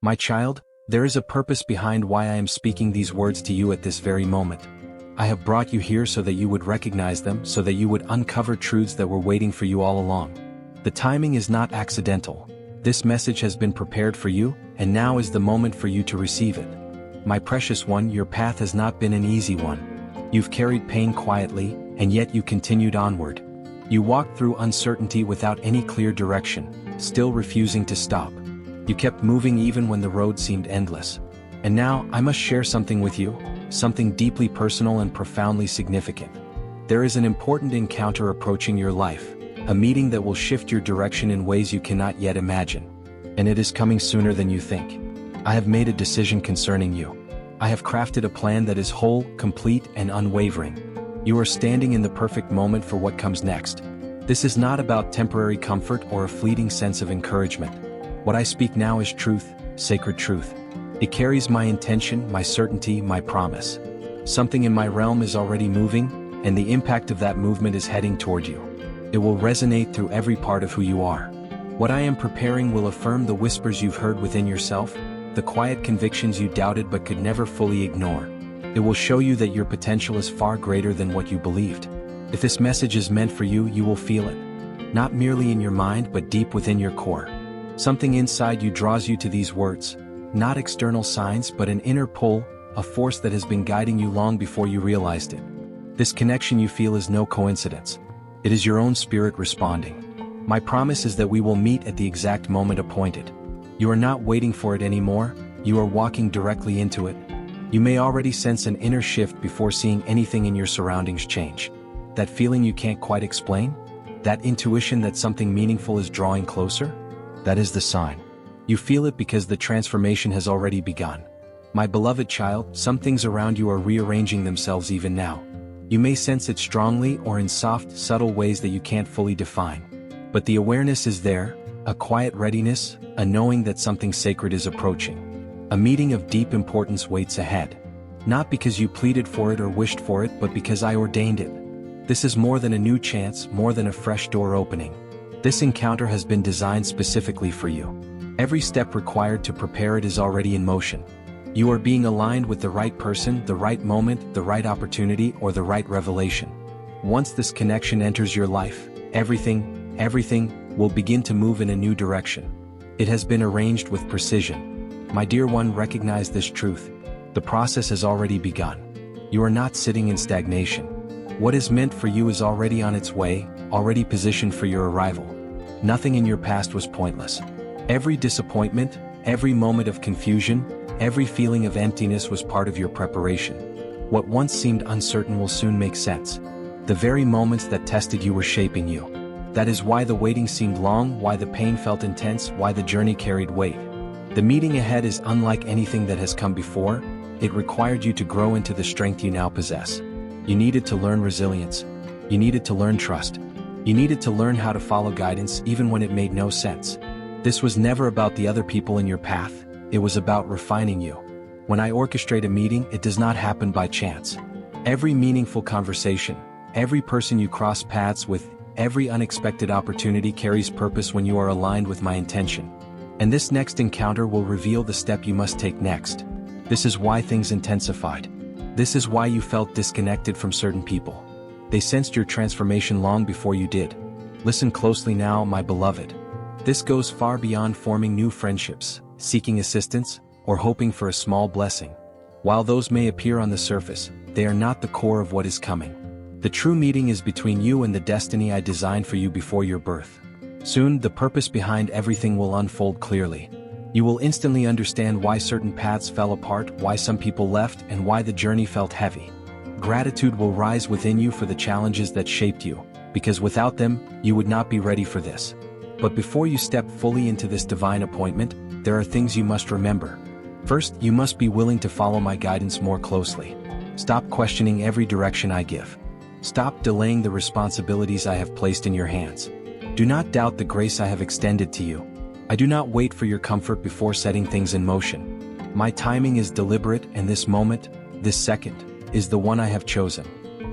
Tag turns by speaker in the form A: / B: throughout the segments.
A: My child, there is a purpose behind why I am speaking these words to you at this very moment. I have brought you here so that you would recognize them, so that you would uncover truths that were waiting for you all along. The timing is not accidental. This message has been prepared for you, and now is the moment for you to receive it. My precious one, your path has not been an easy one. You've carried pain quietly, and yet you continued onward. You walked through uncertainty without any clear direction, still refusing to stop. You kept moving even when the road seemed endless. And now, I must share something with you, something deeply personal and profoundly significant. There is an important encounter approaching your life, a meeting that will shift your direction in ways you cannot yet imagine. And it is coming sooner than you think. I have made a decision concerning you. I have crafted a plan that is whole, complete, and unwavering. You are standing in the perfect moment for what comes next. This is not about temporary comfort or a fleeting sense of encouragement. What I speak now is truth, sacred truth. It carries my intention, my certainty, my promise. Something in my realm is already moving, and the impact of that movement is heading toward you. It will resonate through every part of who you are. What I am preparing will affirm the whispers you've heard within yourself, the quiet convictions you doubted but could never fully ignore. It will show you that your potential is far greater than what you believed. If this message is meant for you, you will feel it. Not merely in your mind but deep within your core. Something inside you draws you to these words. Not external signs but an inner pull, a force that has been guiding you long before you realized it. This connection you feel is no coincidence. It is your own spirit responding. My promise is that we will meet at the exact moment appointed. You are not waiting for it anymore, you are walking directly into it. You may already sense an inner shift before seeing anything in your surroundings change. That feeling you can't quite explain? That intuition that something meaningful is drawing closer? That is the sign. You feel it because the transformation has already begun. My beloved child, some things around you are rearranging themselves even now. You may sense it strongly or in soft, subtle ways that you can't fully define. But the awareness is there, a quiet readiness, a knowing that something sacred is approaching. A meeting of deep importance waits ahead. Not because you pleaded for it or wished for it, but because I ordained it. This is more than a new chance, more than a fresh door opening. This encounter has been designed specifically for you. Every step required to prepare it is already in motion. You are being aligned with the right person, the right moment, the right opportunity, or the right revelation. Once this connection enters your life, everything will begin to move in a new direction. It has been arranged with precision. My dear one, recognize this truth. The process has already begun. You are not sitting in stagnation. What is meant for you is already on its way, already positioned for your arrival. Nothing in your past was pointless. Every disappointment, every moment of confusion, every feeling of emptiness was part of your preparation. What once seemed uncertain will soon make sense. The very moments that tested you were shaping you. That is why the waiting seemed long, why the pain felt intense, why the journey carried weight. The meeting ahead is unlike anything that has come before. It required you to grow into the strength you now possess. You needed to learn resilience. You needed to learn trust. You needed to learn how to follow guidance even when it made no sense. This was never about the other people in your path, it was about refining you. When I orchestrate a meeting, it does not happen by chance. Every meaningful conversation, every person you cross paths with, every unexpected opportunity carries purpose when you are aligned with my intention. And this next encounter will reveal the step you must take next. This is why things intensified. This is why you felt disconnected from certain people. They sensed your transformation long before you did. Listen closely now, my beloved. This goes far beyond forming new friendships, seeking assistance, or hoping for a small blessing. While those may appear on the surface, they are not the core of what is coming. The true meeting is between you and the destiny I designed for you before your birth. Soon, the purpose behind everything will unfold clearly. You will instantly understand why certain paths fell apart, why some people left, and why the journey felt heavy. Gratitude will rise within you for the challenges that shaped you, because without them, you would not be ready for this. But before you step fully into this divine appointment, there are things you must remember. First, you must be willing to follow my guidance more closely. Stop questioning every direction I give. Stop delaying the responsibilities I have placed in your hands. Do not doubt the grace I have extended to you. I do not wait for your comfort before setting things in motion. My timing is deliberate, and this moment, this second, is the one I have chosen.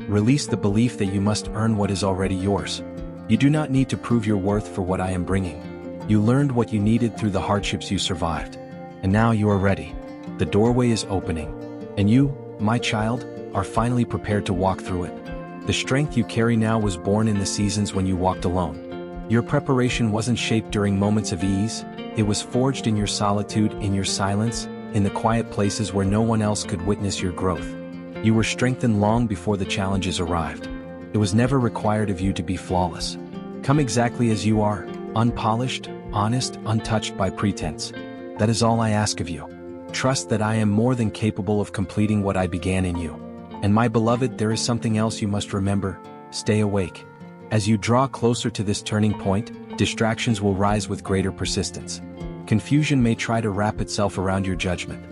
A: Release the belief that you must earn what is already yours. You do not need to prove your worth for what I am bringing. You learned what you needed through the hardships you survived. And now you are ready. The doorway is opening. And you, my child, are finally prepared to walk through it. The strength you carry now was born in the seasons when you walked alone. Your preparation wasn't shaped during moments of ease, it was forged in your solitude, in your silence, in the quiet places where no one else could witness your growth. You were strengthened long before the challenges arrived. It was never required of you to be flawless. Come exactly as you are, unpolished, honest, untouched by pretense. That is all I ask of you. Trust that I am more than capable of completing what I began in you. And my beloved, there is something else you must remember: stay awake. As you draw closer to this turning point, distractions will rise with greater persistence. Confusion may try to wrap itself around your judgment.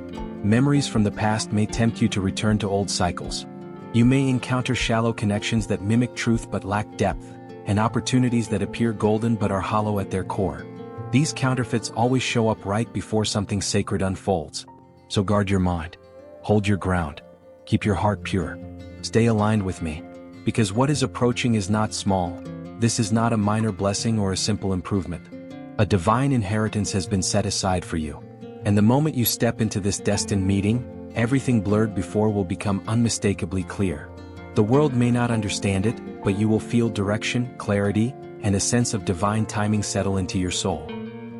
A: Memories from the past may tempt you to return to old cycles. You may encounter shallow connections that mimic truth but lack depth, and opportunities that appear golden but are hollow at their core. These counterfeits always show up right before something sacred unfolds. So guard your mind. Hold your ground. Keep your heart pure. Stay aligned with me. Because what is approaching is not small. This is not a minor blessing or a simple improvement. A divine inheritance has been set aside for you. And the moment you step into this destined meeting, everything blurred before will become unmistakably clear. The world may not understand it, but you will feel direction, clarity, and a sense of divine timing settle into your soul.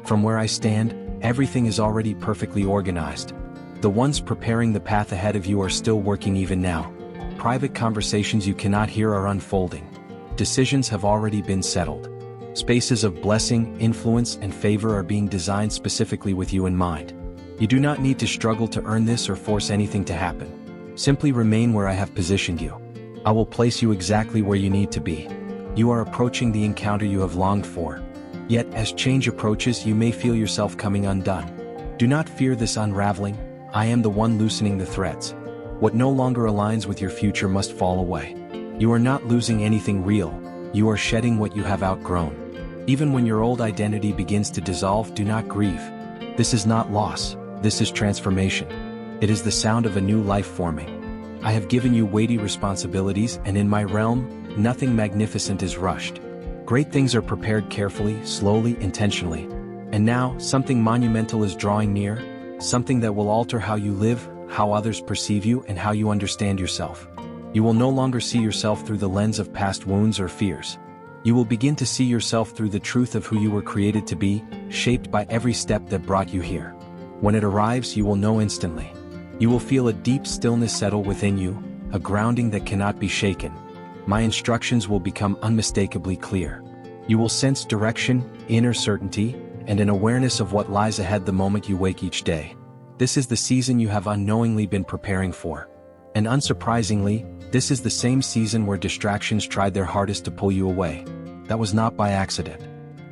A: From where I stand, everything is already perfectly organized. The ones preparing the path ahead of you are still working even now. Private conversations you cannot hear are unfolding. Decisions have already been settled. Spaces of blessing, influence, and favor are being designed specifically with you in mind. You do not need to struggle to earn this or force anything to happen. Simply remain where I have positioned you. I will place you exactly where you need to be. You are approaching the encounter you have longed for. Yet, as change approaches, you may feel yourself coming undone. Do not fear this unraveling. I am the one loosening the threads. What no longer aligns with your future must fall away. You are not losing anything real. You are shedding what you have outgrown. Even when your old identity begins to dissolve, do not grieve. This is not loss. This is transformation. It is the sound of a new life forming. I have given you weighty responsibilities, and in my realm, nothing magnificent is rushed. Great things are prepared carefully, slowly, intentionally. And now, something monumental is drawing near, something that will alter how you live, how others perceive you, and how you understand yourself. You will no longer see yourself through the lens of past wounds or fears. You will begin to see yourself through the truth of who you were created to be, shaped by every step that brought you here. When it arrives, you will know instantly. You will feel a deep stillness settle within you, a grounding that cannot be shaken. My instructions will become unmistakably clear. You will sense direction, inner certainty, and an awareness of what lies ahead the moment you wake each day. This is the season you have unknowingly been preparing for. And unsurprisingly, this is the same season where distractions tried their hardest to pull you away. That was not by accident.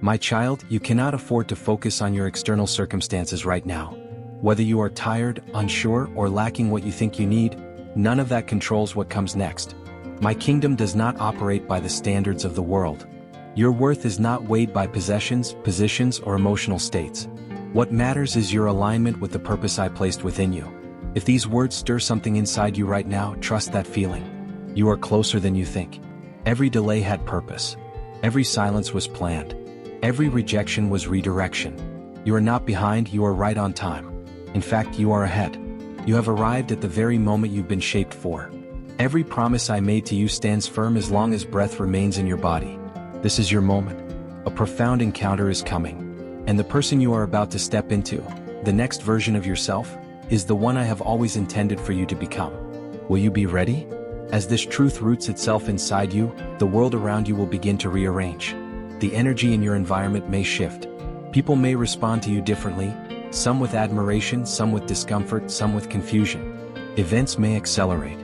A: My child, you cannot afford to focus on your external circumstances right now. Whether you are tired, unsure, or lacking what you think you need, none of that controls what comes next. My kingdom does not operate by the standards of the world. Your worth is not weighed by possessions, positions, or emotional states. What matters is your alignment with the purpose I placed within you. If these words stir something inside you right now, trust that feeling. You are closer than you think. Every delay had purpose. Every silence was planned. Every rejection was redirection. You are not behind, you are right on time. In fact, you are ahead. You have arrived at the very moment you've been shaped for. Every promise I made to you stands firm as long as breath remains in your body. This is your moment. A profound encounter is coming. And the person you are about to step into, the next version of yourself, is the one I have always intended for you to become. Will you be ready? As this truth roots itself inside you, the world around you will begin to rearrange. The energy in your environment may shift. People may respond to you differently, some with admiration, some with discomfort, some with confusion. Events may accelerate.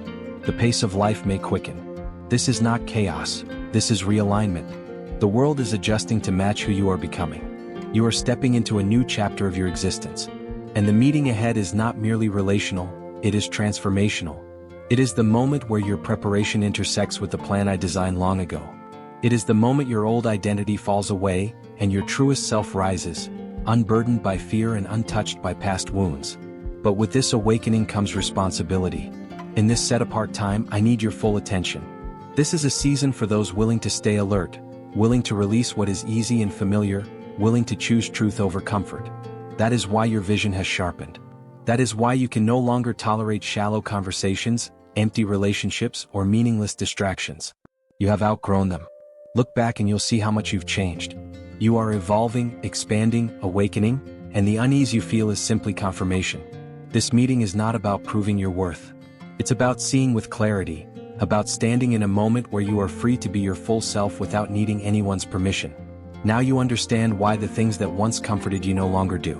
A: The pace of life may quicken. This is not chaos. This is realignment. The world is adjusting to match who you are becoming. You are stepping into a new chapter of your existence. And the meeting ahead is not merely relational, it is transformational. It is the moment where your preparation intersects with the plan I designed long ago. It is the moment your old identity falls away, and your truest self rises, unburdened by fear and untouched by past wounds. But with this awakening comes responsibility. In this set-apart time, I need your full attention. This is a season for those willing to stay alert, willing to release what is easy and familiar, willing to choose truth over comfort. That is why your vision has sharpened. That is why you can no longer tolerate shallow conversations, empty relationships, or meaningless distractions. You have outgrown them. Look back and you'll see how much you've changed. You are evolving, expanding, awakening, and the unease you feel is simply confirmation. This meeting is not about proving your worth. It's about seeing with clarity, about standing in a moment where you are free to be your full self without needing anyone's permission. Now you understand why the things that once comforted you no longer do.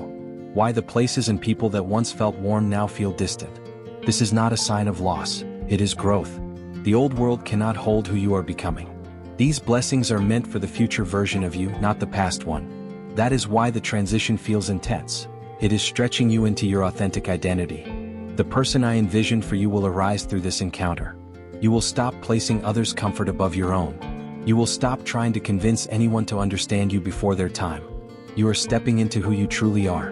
A: Why the places and people that once felt warm now feel distant. This is not a sign of loss, it is growth. The old world cannot hold who you are becoming. These blessings are meant for the future version of you, not the past one. That is why the transition feels intense. It is stretching you into your authentic identity. The person I envisioned for you will arise through this encounter. You will stop placing others' comfort above your own. You will stop trying to convince anyone to understand you before their time. You are stepping into who you truly are.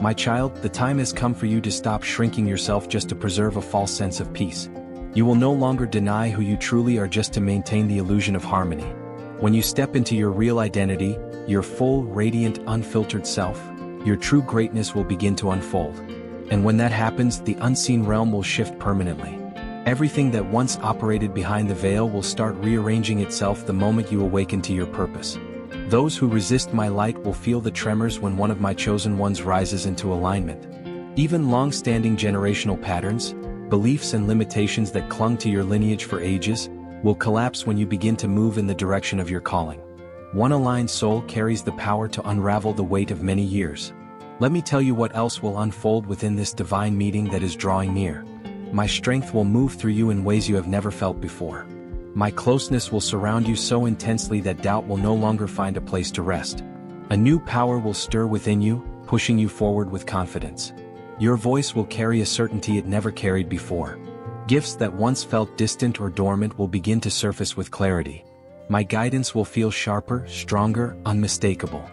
A: My child, the time has come for you to stop shrinking yourself just to preserve a false sense of peace. You will no longer deny who you truly are just to maintain the illusion of harmony. When you step into your real identity, your full, radiant, unfiltered self, your true greatness will begin to unfold. And when that happens, the unseen realm will shift permanently. Everything that once operated behind the veil will start rearranging itself the moment you awaken to your purpose. Those who resist my light will feel the tremors when one of my chosen ones rises into alignment. Even long-standing generational patterns, beliefs and limitations that clung to your lineage for ages, will collapse when you begin to move in the direction of your calling. One aligned soul carries the power to unravel the weight of many years. Let me tell you what else will unfold within this divine meeting that is drawing near. My strength will move through you in ways you have never felt before. My closeness will surround you so intensely that doubt will no longer find a place to rest. A new power will stir within you, pushing you forward with confidence. Your voice will carry a certainty it never carried before. Gifts that once felt distant or dormant will begin to surface with clarity. My guidance will feel sharper, stronger, unmistakable.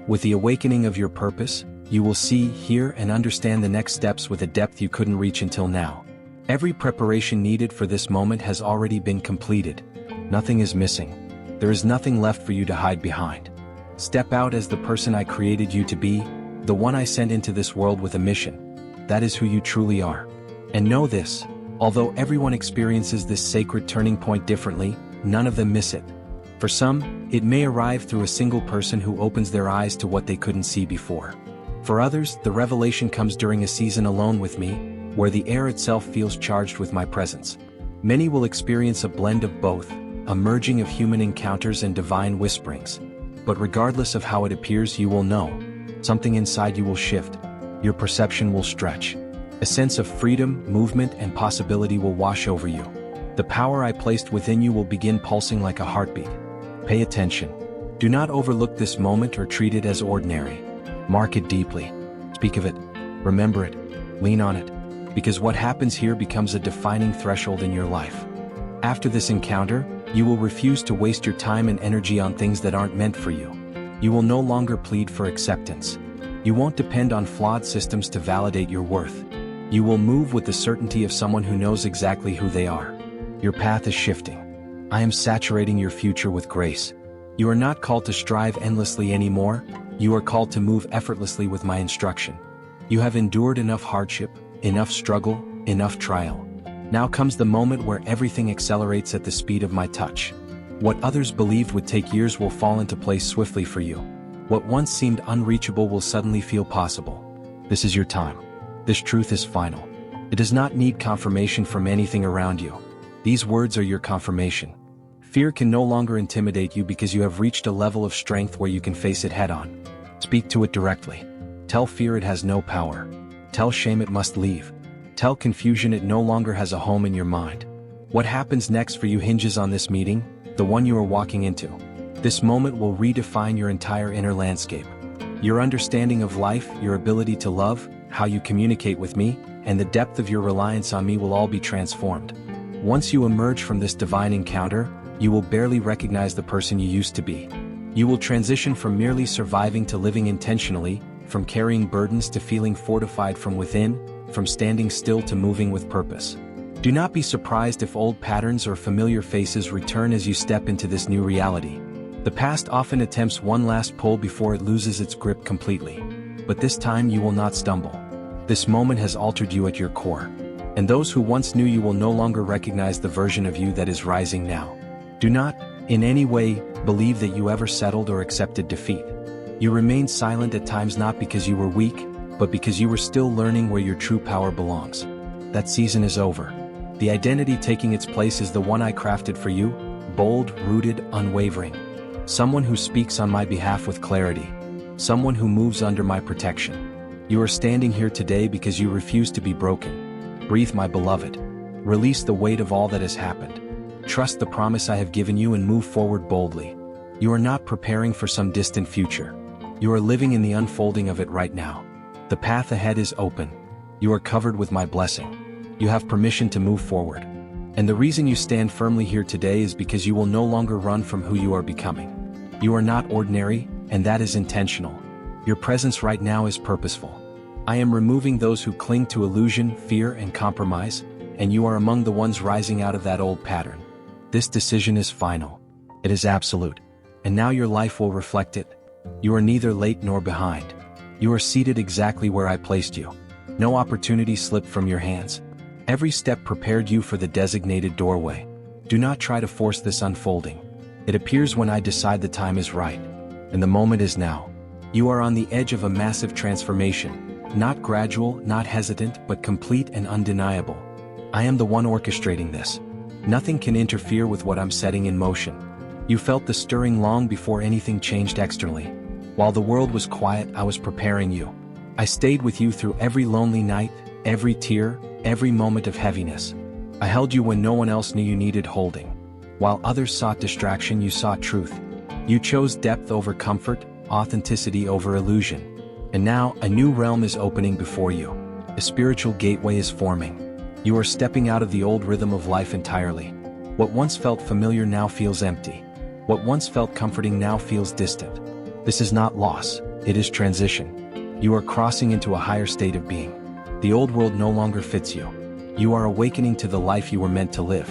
A: With the awakening of your purpose, you will see, hear, and understand the next steps with a depth you couldn't reach until now. Every preparation needed for this moment has already been completed. Nothing is missing. There is nothing left for you to hide behind. Step out as the person I created you to be, the one I sent into this world with a mission. That is who you truly are. And know this, although everyone experiences this sacred turning point differently, none of them miss it. For some, it may arrive through a single person who opens their eyes to what they couldn't see before. For others, the revelation comes during a season alone with me, where the air itself feels charged with my presence. Many will experience a blend of both, a merging of human encounters and divine whisperings. But regardless of how it appears, you will know. Something inside you will shift. Your perception will stretch. A sense of freedom, movement, and possibility will wash over you. The power I placed within you will begin pulsing like a heartbeat. Pay attention. Do not overlook this moment or treat it as ordinary. Mark it deeply. Speak of it. Remember it. Lean on it. Because what happens here becomes a defining threshold in your life. After this encounter, you will refuse to waste your time and energy on things that aren't meant for you. You will no longer plead for acceptance. You won't depend on flawed systems to validate your worth. You will move with the certainty of someone who knows exactly who they are. Your path is shifting. I am saturating your future with grace. You are not called to strive endlessly anymore. You are called to move effortlessly with my instruction. You have endured enough hardship, enough struggle, enough trial. Now comes the moment where everything accelerates at the speed of my touch. What others believed would take years will fall into place swiftly for you. What once seemed unreachable will suddenly feel possible. This is your time. This truth is final. It does not need confirmation from anything around you. These words are your confirmation. Fear can no longer intimidate you because you have reached a level of strength where you can face it head-on. Speak to it directly. Tell fear it has no power. Tell shame it must leave. Tell confusion it no longer has a home in your mind. What happens next for you hinges on this meeting, the one you are walking into. This moment will redefine your entire inner landscape. Your understanding of life, your ability to love, how you communicate with me, and the depth of your reliance on me will all be transformed. Once you emerge from this divine encounter, you will barely recognize the person you used to be. You will transition from merely surviving to living intentionally, from carrying burdens to feeling fortified from within, from standing still to moving with purpose. Do not be surprised if old patterns or familiar faces return as you step into this new reality. The past often attempts one last pull before it loses its grip completely. but this time you will not stumble. This moment has altered you at your core. And those who once knew you will no longer recognize the version of you that is rising now. Do not, in any way, believe that you ever settled or accepted defeat. You remained silent at times not because you were weak, but because you were still learning where your true power belongs. That season is over. The identity taking its place is the one I crafted for you, bold, rooted, unwavering. Someone who speaks on my behalf with clarity. Someone who moves under my protection. You are standing here today because you refuse to be broken. Breathe, my beloved. Release the weight of all that has happened. Trust the promise I have given you and move forward boldly. You are not preparing for some distant future. You are living in the unfolding of it right now. The path ahead is open. You are covered with my blessing. You have permission to move forward. And the reason you stand firmly here today is because you will no longer run from who you are becoming. You are not ordinary, and that is intentional. Your presence right now is purposeful. I am removing those who cling to illusion, fear, and compromise, and you are among the ones rising out of that old pattern. This decision is final. It is absolute. And now your life will reflect it. You are neither late nor behind. You are seated exactly where I placed you. No opportunity slipped from your hands. Every step prepared you for the designated doorway. Do not try to force this unfolding. It appears when I decide the time is right. And the moment is now. You are on the edge of a massive transformation. Not gradual, not hesitant, but complete and undeniable. I am the one orchestrating this. Nothing can interfere with what I'm setting in motion. You felt the stirring long before anything changed externally. While the world was quiet, I was preparing you. I stayed with you through every lonely night, every tear, every moment of heaviness. I held you when no one else knew you needed holding. While others sought distraction, you sought truth. You chose depth over comfort, authenticity over illusion. And now, a new realm is opening before you. A spiritual gateway is forming. You are stepping out of the old rhythm of life entirely. What once felt familiar now feels empty. What once felt comforting now feels distant. This is not loss, it is transition. You are crossing into a higher state of being. The old world no longer fits you. You are awakening to the life you were meant to live.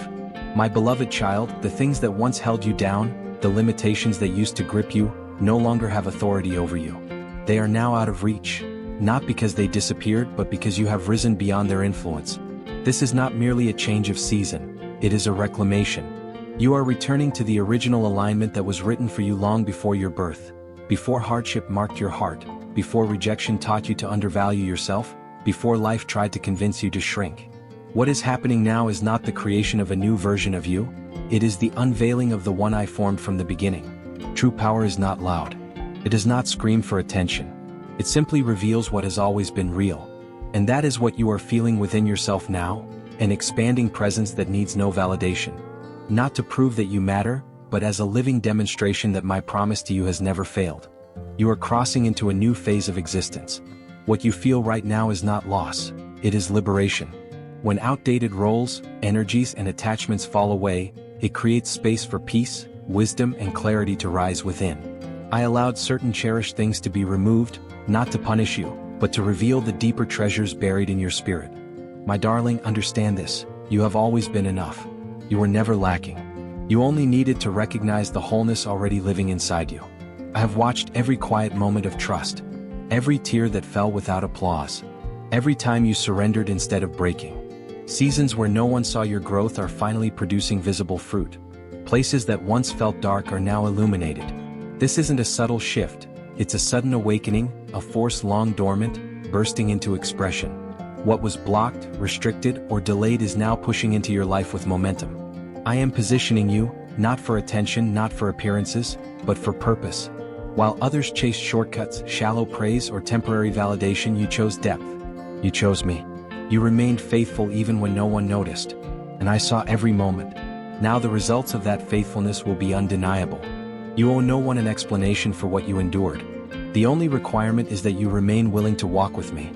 A: My beloved child, the things that once held you down, the limitations that used to grip you, no longer have authority over you. They are now out of reach, not because they disappeared, but because you have risen beyond their influence. This is not merely a change of season, it is a reclamation. You are returning to the original alignment that was written for you long before your birth. Before hardship marked your heart, before rejection taught you to undervalue yourself, before life tried to convince you to shrink. What is happening now is not the creation of a new version of you, it is the unveiling of the one I formed from the beginning. True power is not loud. It does not scream for attention. It simply reveals what has always been real. And that is what you are feeling within yourself now, an expanding presence that needs no validation. Not to prove that you matter, but as a living demonstration that my promise to you has never failed. You are crossing into a new phase of existence. What you feel right now is not loss, it is liberation. When outdated roles, energies, and attachments fall away, it creates space for peace, wisdom, and clarity to rise within. I allowed certain cherished things to be removed, not to punish you, but to reveal the deeper treasures buried in your spirit. My darling, understand this. You have always been enough. You were never lacking. You only needed to recognize the wholeness already living inside you. I have watched every quiet moment of trust, every tear that fell without applause, every time you surrendered instead of breaking. Seasons where no one saw your growth are finally producing visible fruit. Places that once felt dark are now illuminated. This isn't a subtle shift, it's a sudden awakening, a force long dormant, bursting into expression. What was blocked, restricted, or delayed is now pushing into your life with momentum. I am positioning you, not for attention, not for appearances, but for purpose. While others chased shortcuts, shallow praise, or temporary validation, you chose depth. You chose me. You remained faithful even when no one noticed. And I saw every moment. Now the results of that faithfulness will be undeniable. You owe no one an explanation for what you endured. The only requirement is that you remain willing to walk with me.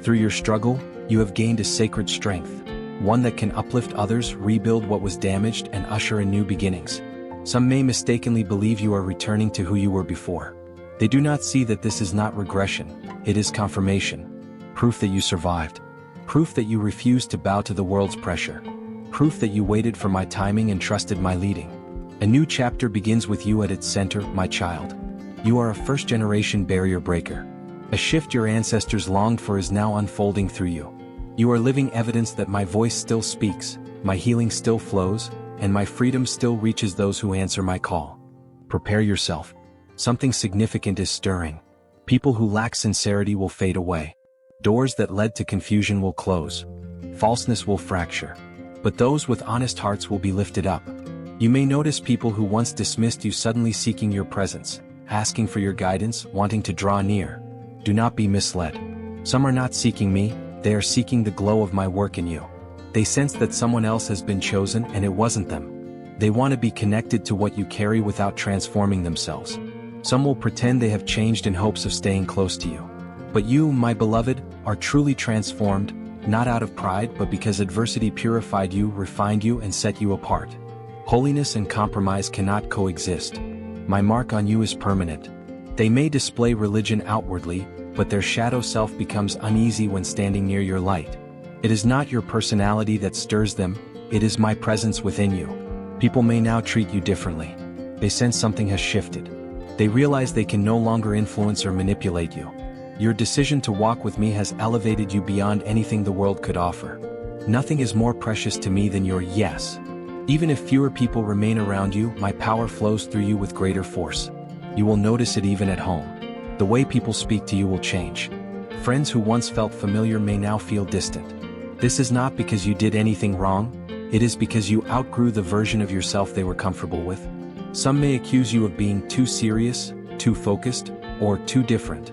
A: Through your struggle, you have gained a sacred strength, one that can uplift others, rebuild what was damaged, and usher in new beginnings. Some may mistakenly believe you are returning to who you were before. They do not see that this is not regression, it is confirmation. Proof that you survived. Proof that you refused to bow to the world's pressure. Proof that you waited for my timing and trusted my leading. A new chapter begins with you at its center, my child. You are a first-generation barrier breaker. A shift your ancestors longed for is now unfolding through you. You are living evidence that my voice still speaks, my healing still flows, and my freedom still reaches those who answer my call. Prepare yourself. Something significant is stirring. People who lack sincerity will fade away. Doors that led to confusion will close. Falseness will fracture. But those with honest hearts will be lifted up. You may notice people who once dismissed you suddenly seeking your presence, asking for your guidance, wanting to draw near. Do not be misled. Some are not seeking me, they are seeking the glow of my work in you. They sense that someone else has been chosen and it wasn't them. They want to be connected to what you carry without transforming themselves. Some will pretend they have changed in hopes of staying close to you. But you, my beloved, are truly transformed, not out of pride but because adversity purified you, refined you, and set you apart. Holiness and compromise cannot coexist. My mark on you is permanent. They may display religion outwardly, but their shadow self becomes uneasy when standing near your light. It is not your personality that stirs them, it is my presence within you. People may now treat you differently. They sense something has shifted. They realize they can no longer influence or manipulate you. Your decision to walk with me has elevated you beyond anything the world could offer. Nothing is more precious to me than your yes. Even if fewer people remain around you, my power flows through you with greater force. You will notice it even at home. The way people speak to you will change. Friends who once felt familiar may now feel distant. This is not because you did anything wrong, it is because you outgrew the version of yourself they were comfortable with. Some may accuse you of being too serious, too focused, or too different.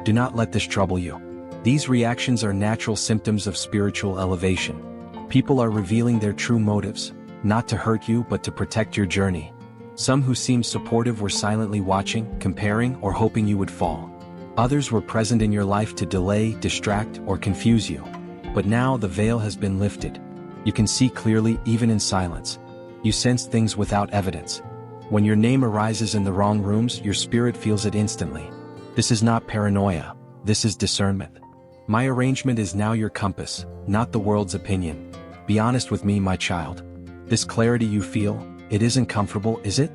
A: Do not let this trouble you. These reactions are natural symptoms of spiritual elevation. People are revealing their true motives, not to hurt you but to protect your journey. Some who seemed supportive were silently watching, comparing, or hoping you would fall. Others were present in your life to delay, distract, or confuse you. But now the veil has been lifted. You can see clearly even in silence. You sense things without evidence. When your name arises in the wrong rooms, your spirit feels it instantly. This is not paranoia, this is discernment. My arrangement is now your compass, not the world's opinion. Be honest with me, my child. This clarity you feel, it isn't comfortable, is it?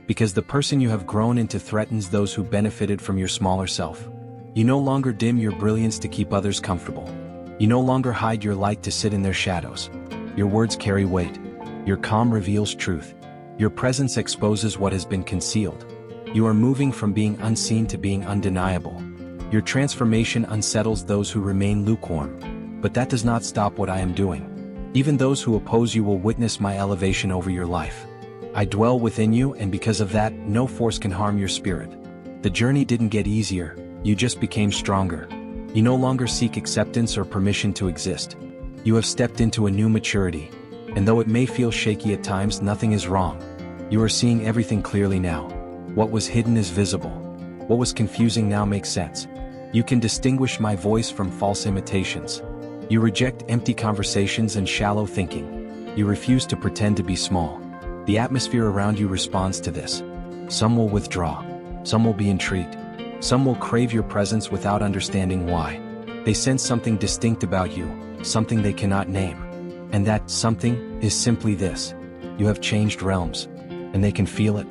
A: Because the person you have grown into threatens those who benefited from your smaller self. You no longer dim your brilliance to keep others comfortable. You no longer hide your light to sit in their shadows. Your words carry weight. Your calm reveals truth. Your presence exposes what has been concealed. You are moving from being unseen to being undeniable. Your transformation unsettles those who remain lukewarm. But that does not stop what I am doing. Even those who oppose you will witness my elevation over your life. I dwell within you, and because of that, no force can harm your spirit. The journey didn't get easier, you just became stronger. You no longer seek acceptance or permission to exist. You have stepped into a new maturity. And though it may feel shaky at times, nothing is wrong. You are seeing everything clearly now. What was hidden is visible. What was confusing now makes sense. You can distinguish my voice from false imitations. You reject empty conversations and shallow thinking. You refuse to pretend to be small. The atmosphere around you responds to this. Some will withdraw. Some will be intrigued. Some will crave your presence without understanding why. They sense something distinct about you, something they cannot name. And that something is simply this. You have changed realms. And they can feel it.